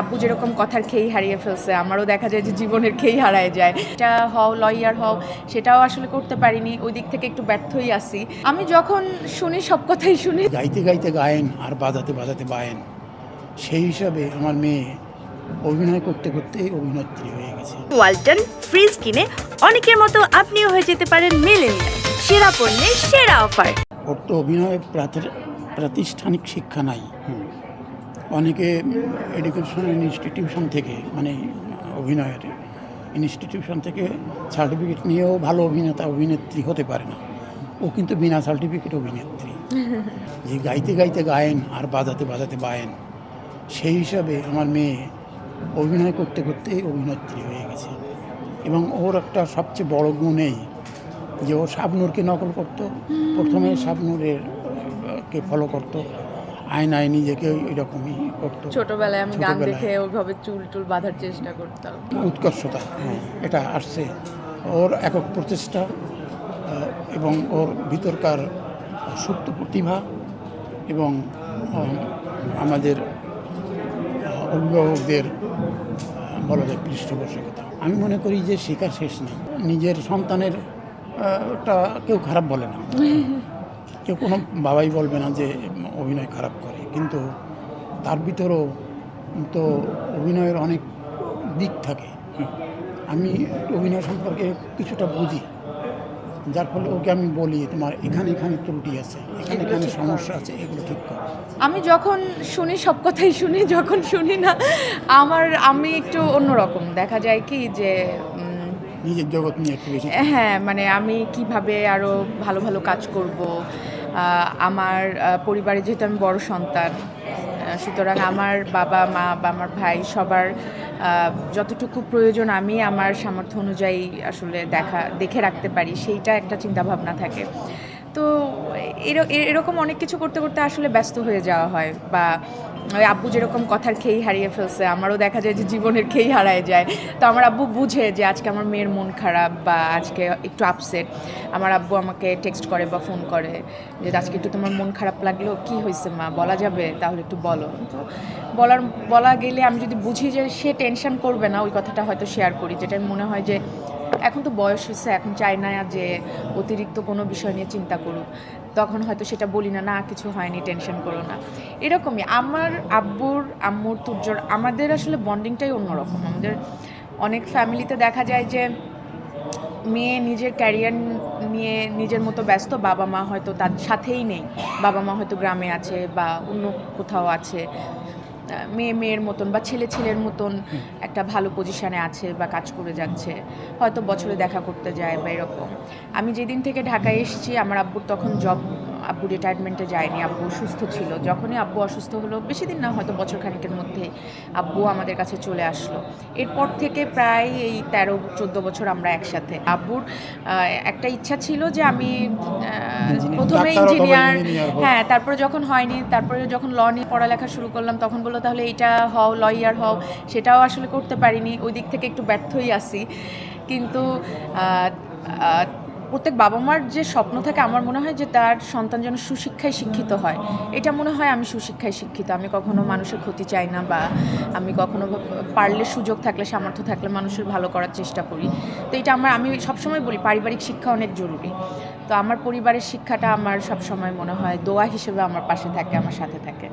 আব্বু যেরকম কথার খেই হারিয়ে ফেলছে, আমারও দেখা যায় যে জীবনের খেই হারায় যায়। এটা হও, লয়ার হও, সেটাও আসলে করতে পারিনি, ওই দিক থেকে একটু ব্যর্থই আছি। আমি যখন শুনি সব কথাই শুনি। গাইতে গাইতে গায়েন আর বাজাতে বাজাতে বায়েন, সেই হিসাবে আমার মেয়ে অভিনয় করতে করতে অভিনেত্রী হয়ে গেছে। ওয়ালটন ফ্রিজ কিনে অনেকের মতো আপনিও হয়ে যেতে পারেন মিলেনিয়াল। সেরা পণ্যের সেরা অফার। ওর তো অভিনয় প্রাতিষ্ঠানিক শিক্ষা নাই। অনেকে এডুকেশনাল ইনস্টিটিউশন থেকে, মানে অভিনয়ের ইনস্টিটিউশন থেকে সার্টিফিকেট নিয়েও ভালো অভিনেতা অভিনেত্রী হতে পারে না। ও কিন্তু বিনা সার্টিফিকেট অভিনেত্রী। যে গাইতে গাইতে গায়েন আর বাজাতে বাজাতে বায়েন, সেই হিসাবে আমার মেয়ে অভিনয় করতে করতে অভিনেত্রী হয়ে গেছে। এবং ওর একটা সবচেয়ে বড় গুণ এই যে ও শাবনূরকে নকল করতো। প্রথমে শাবনূরের কে ফলো করতো, আয়নায় নিজেকে এরকমই করতো। ছোটবেলায় আমি গান দেখে ওইভাবে চুল টুল বাঁধার চেষ্টা করতাম। উৎকর্ষতা এটা আসছে ওর একক প্রচেষ্টা এবং ওর ভিতরকার সুপ্ত প্রতিভা এবং আমাদের অভিভাবকদের বলা যায় পৃষ্ঠপোষকতা। আমি মনে করি যে শেখা শেষ নেই। নিজের সন্তানের টা কেউ খারাপ বলে না, কেউ কোনো বাবাই বলবে না যে অভিনয় খারাপ করে, কিন্তু তার ভিতরেও তো অভিনয়ের অনেক দিক থাকে। আমি অভিনয় সম্পর্কে কিছুটা বুঝি, যার ফলে ওকে আমি বলি তোমার এখানে এখানে ত্রুটি আছে, এখানে এখানে সমস্যা আছে, এগুলো ঠিক করো। আমি যখন শুনি সব কথাই শুনি, যখন শুনি না আমি একটু অন্যরকম। দেখা যায় কি যে নিজের জগৎ নিয়ে একটু বেশি। হ্যাঁ, মানে আমি কিভাবে আরও ভালো ভালো কাজ করব। আমার পরিবারে যেহেতু আমি বড় সন্তান, সুতরাং আমার বাবা মা বা আমার ভাই সবার যতটুকু প্রয়োজন আমি আমার সামর্থ্য অনুযায়ী আসলে দেখে রাখতে পারি, সেইটা একটা চিন্তাভাবনা থাকে। তো এরকম অনেক কিছু করতে করতে আসলে ব্যস্ত হয়ে যাওয়া হয়। বা ওই আব্বু যেরকম কথার খেই হারিয়ে ফেলছে, আমারও দেখা যায় যে জীবনের খেই হারায় যায়। তো আমার আব্বু বুঝে যে আজকে আমার মেয়ের মন খারাপ বা আজকে একটু আপসেট। আমার আব্বু আমাকে টেক্সট করে বা ফোন করে যে আজকে একটু তোমার মন খারাপ লাগলো, কি হয়েছে মা, বলা যাবে, তাহলে একটু বলো। তো বলা গেলে আমি যদি বুঝি যে সে টেনশন করবে না, ওই কথাটা হয়তো শেয়ার করি, যেটা মনে হয় যে এখন তো বয়স হয়েছে, এখন চাই না যে অতিরিক্ত কোনো বিষয় নিয়ে চিন্তা করুক। তখন হয়তো সেটা বলি না, কিছু হয়নি, টেনশন করো না। এরকমই আমার আব্বুর আম্মুর তুর্যর আমাদের আসলে বন্ডিংটাই অন্যরকম। আমাদের অনেক ফ্যামিলিতে দেখা যায় যে মেয়ে নিজের ক্যারিয়ার নিয়ে নিজের মতো ব্যস্ত, বাবা মা হয়তো তার সাথেই নেই, বাবা মা হয়তো গ্রামে আছে বা অন্য কোথাও আছে। মেয়ের মতন বা ছেলের মতন একটা ভালো পজিশানে আছে বা কাজ করে যাচ্ছে, হয়তো বছরে দেখা করতে যায় বা এরকম। আমি যেদিন থেকে ঢাকায় এসেছি, আমার আব্বুর তখন আব্বু রিটায়ারমেন্টে যায়নি, আব্বু সুস্থ ছিল। যখনই আব্বু অসুস্থ হলো, বেশি দিন না, হয়তো বছর খানিকের মধ্যে আব্বু আমাদের কাছে চলে আসলো। এরপর থেকে প্রায় এই 13-14 বছর আমরা একসাথে। আব্বুর একটা ইচ্ছা ছিল যে আমি প্রথমে ইঞ্জিনিয়ার, হ্যাঁ, তারপরে যখন হয়নি, তারপরে যখন ল নিয়ে পড়ালেখা শুরু করলাম, তখন বললো তাহলে এইটা হও, লয়ার হও, সেটাও আসলে করতে পারিনি, ওই দিক থেকে একটু ব্যর্থই আছি। কিন্তু প্রত্যেক বাবা মার যে স্বপ্ন থাকে, আমার মনে হয় যে তার সন্তান যেন সুশিক্ষায় শিক্ষিত হয়। এটা মনে হয় আমি সুশিক্ষায় শিক্ষিত। আমি কখনো মানুষের ক্ষতি চাই না, বা আমি কখনো পারলে, সুযোগ থাকলে, সামর্থ্য থাকলে মানুষের ভালো করার চেষ্টা করি। তো এটা আমি সবসময় বলি পারিবারিক শিক্ষা অনেক জরুরি। তো আমার পরিবারের শিক্ষাটা আমার সবসময় মনে হয় দোয়া হিসেবে আমার পাশে থাকে, আমার সাথে থাকে।